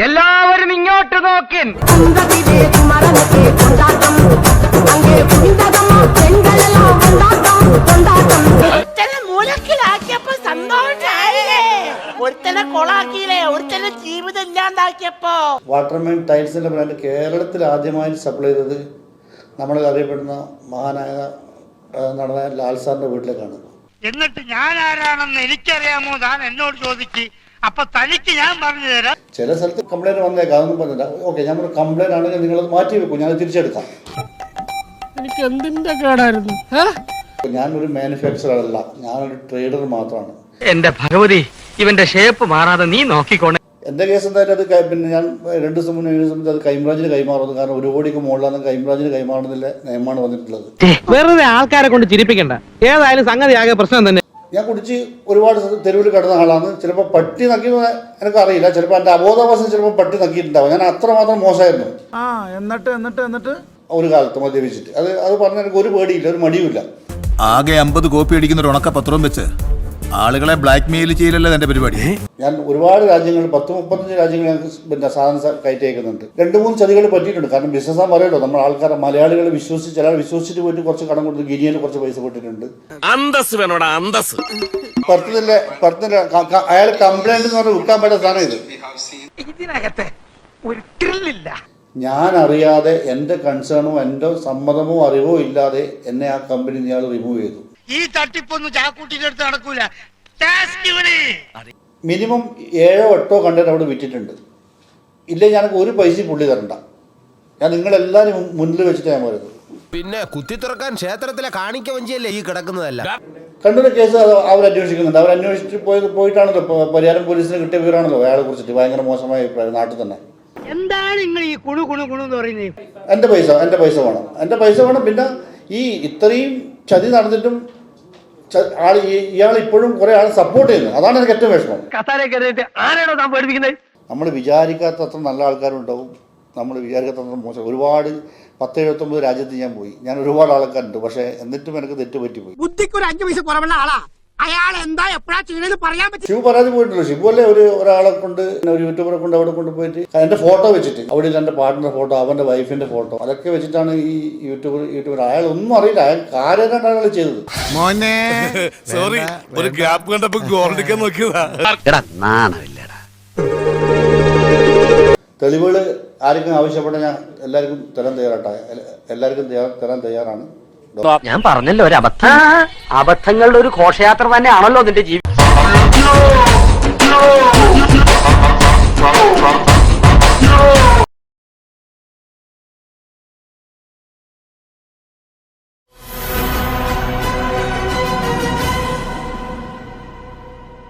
എല്ലാവരും ഇങ്ങോട്ട് നോക്കിൻ. മൂലക്കിലാക്കിയപ്പോ സന്തോഷായില്ലേ? ഒരുത്തനെ കൊളാക്കിയില്ലേ? ഒരുത്തനെ ജീവിതം ഇല്ലാണ്ടാക്കിയപ്പോ. വാട്ടർമാൻ ടൈൽസിന്റെ ബ്രാൻഡ് കേരളത്തിൽ ആദ്യമായി സപ്ലൈ ചെയ്തത് നമ്മൾ അറിയപ്പെടുന്ന മഹാനായ നടനായ ലാൽ സാറിന്റെ വീട്ടിലേക്കാണ്. എന്നിട്ട് ഞാൻ ആരാണെന്ന് എനിക്കറിയാമോ? താൻ എന്നോട് ചോദിക്ക്. അപ്പൊ തനിക്ക് ഞാൻ പറഞ്ഞു തരാം. ചില സ്ഥലത്ത് കംപ്ലൈന്റ് വന്നേക്കാം, അതൊന്നും പറഞ്ഞില്ല. ഓക്കെ, ഞാൻ കംപ്ലൈന്റ് ആണെങ്കിൽ നിങ്ങളത് മാറ്റി വെക്കും, ഞാൻ തിരിച്ചെടുക്കാം. എനിക്ക് എന്തിന്റെ കേടായിരുന്നു? ഞാനൊരു മാനുഫാക്ചറർ അല്ല, ഞാനൊരു ട്രേഡർ മാത്രമാണ്. എന്റെ ഭഗവതി, ഇവന്റെ ഷേപ്പ് മാറാതെ നീ നോക്കിക്കോണേ. എന്റെ കേസ് എന്തായാലും അത് പിന്നെ ഞാൻ 2 ദിവസം മുന്നേ അത് ക്രൈംബ്രാഞ്ചിന് കൈമാറുന്നു. കാരണം 1 കോടിക്ക് മുകളിലാണ് ക്രൈംബ്രാഞ്ചിന് കൈമാറുന്നില്ല നിയമമാണ് വന്നിട്ടുള്ളത്. വെറുതെ ആൾക്കാരെ കൊണ്ട് ചിരിപ്പിക്കണ്ട. ഏതായാലും സംഗതി ആകെ പ്രശ്നം തന്നെ. ഞാൻ കുടിച്ച് ഒരുപാട് തെരുവിൽ കിടന്ന ആളാണ്. ചിലപ്പോൾ പട്ടി നക്കിയെന്ന് എനിക്കറിയില്ല, ചിലപ്പോൾ എൻ്റെ അബോധാവസ്ഥ ചിലപ്പോൾ പട്ടി നക്കിയിട്ടുണ്ടാവും. ഞാൻ അത്രമാത്രം മോശമായിരുന്നു എന്നിട്ട് ഒരു കാലത്ത് മദ്യപിച്ചിട്ട്. അത് പറഞ്ഞാൽ എനിക്ക് ഒരു പേടിയില്ല, ഒരു മടിയുമില്ല. ആകെ 50 കോപ്പി അടിക്കുന്ന ഒരു ഉണക്ക പത്രവും വെച്ച് ആളുകളെ ബ്ലാക്ക് മെയിൽ ചെയ്യലല്ലേ എന്റെ പരിപാടി. ഞാൻ ഒരുപാട് രാജ്യങ്ങൾ 10-35 രാജ്യങ്ങൾ ഞാൻ പിന്നെ സാധനം കയറ്റി അയക്കുന്നുണ്ട്. 2-3 ചതികൾ പറ്റിയിട്ടുണ്ട്. കാരണം ബിസിനസ്സാൻ പറയുമല്ലോ, നമ്മൾ ആൾക്കാരെ മലയാളികളെ വിശ്വസിച്ച് ചില വിശ്വസിച്ചിട്ട് പോയിട്ട് കുറച്ച് കടം കൊടുത്ത് ഗിനിയിൽ കുറച്ച് പൈസ പെട്ടിട്ടുണ്ട്. അയാൾ കംപ്ലൈന്റ് എന്ന് പറഞ്ഞാൽ വിൽക്കാൻ പറ്റുന്ന സാധനം ഇത്. ഇതിനകത്ത് ഒരു ട്രില്ലില്ല. ഞാൻ അറിയാതെ എൻ്റെ കൺസേണോ എൻ്റെ സമ്മതമോ അറിവോ ഇല്ലാതെ എന്നെ ആ കമ്പനി ഇയാൾ റിമൂവ് ചെയ്തു. ഈ തട്ടിപ്പൊന്നും ചാക്കൂട്ടിന്റെ അടുത്ത് നടക്കൂല. മിനിമം 7-8 കണ്ടന്റ് അവിടെ വിറ്റിട്ടുണ്ട്. ഇല്ലേ ഞാനൊക്കെ ഒരു പൈസ പുള്ളി തരണ്ട. ഞാൻ നിങ്ങളെല്ലാവരും മുന്നിൽ വെച്ചിട്ട് ഞാൻ പറയുന്നത്. പിന്നെ കുത്തി തുറക്കാൻ ക്ഷേത്രത്തിലെ കാണിക്ക വഞ്ചിയല്ലേ ഈ കിടക്കുന്നതല്ല. കണ്ണൂർ കേസ് അവരന്വേഷിക്കുന്നുണ്ട്. അവരന്വേഷിച്ച് പോയിട്ടാണല്ലോ പരിയാരം പോലീസിന് കിട്ടിയ വിവരമാണല്ലോ അയാളെ കുറിച്ചിട്ട്. ഭയങ്കര മോശമായ അഭിപ്രായം നാട്ടിൽ തന്നെ. എന്താണ് നിങ്ങൾ ഈ കുണു എന്ന് പറയുന്നത്? എൻ്റെ പൈസ വേണം, എൻ്റെ പൈസ വേണം. പിന്നെ ഈ ഇത്രയും ചതി നടന്നിട്ടും ഇയാൾ ഇപ്പോഴും കുറെ ആൾ സപ്പോർട്ട് ചെയ്യുന്നു. അതാണ് എനിക്ക് ഏറ്റവും വിഷമം. നമ്മൾ വിചാരിക്കാത്തത്ര നല്ല ആൾക്കാരുണ്ടാവും, നമ്മൾ വിചാരിക്കാത്തത്ര മോശം. ഒരുപാട് 10-79 രാജ്യത്ത് ഞാൻ പോയി, ഞാൻ ഒരുപാട് ആൾക്കാരുണ്ട്. പക്ഷെ എന്നിട്ടും എനിക്ക് തെറ്റ് പറ്റിപ്പോയി. ബുദ്ധിക്ക് 5 പൈസ കുറവുള്ള ആളാ അയാൾ. എന്താ എപ്പോഴാ ചെയ്യണെന്ന് പറയാൻ പറ്റും. ഷിബു പരാതി പോയിട്ടുള്ളൂ. ഷിബു അല്ലേ ഒരാളെ കൊണ്ട്, ഒരു യൂട്യൂബറെ കൊണ്ട് അവിടെ കൊണ്ടുപോയിട്ട് എൻ്റെ ഫോട്ടോ വെച്ചിട്ട്, അവിടെ എൻ്റെ പാർട്ട്ണർ ഫോട്ടോ, അവൻ്റെ വൈഫിന്റെ ഫോട്ടോ, അതൊക്കെ വെച്ചിട്ടാണ് ഈ യൂട്യൂബർ. അയാൾ ഒന്നും അറിയില്ല, അയാൾ കാര്യമായിട്ടാണ് അയാൾ ചെയ്തത്. സോറി, ഒരു ഗ്യാപ്പ് കണ്ടപ്പോ ഗോൾഡിക്കാൻ നോക്കിയതാ. തെളിവുകൾ ആർക്കും ആവശ്യപ്പെട്ട ഞാൻ എല്ലാവർക്കും തരാൻ തയ്യാറാണ്. ഞാൻ പറഞ്ഞല്ലോ, ഒരു അബദ്ധങ്ങളുടെ ഒരു ഘോഷയാത്ര തന്നെയാണല്ലോ നിന്റെ ജീവിതം.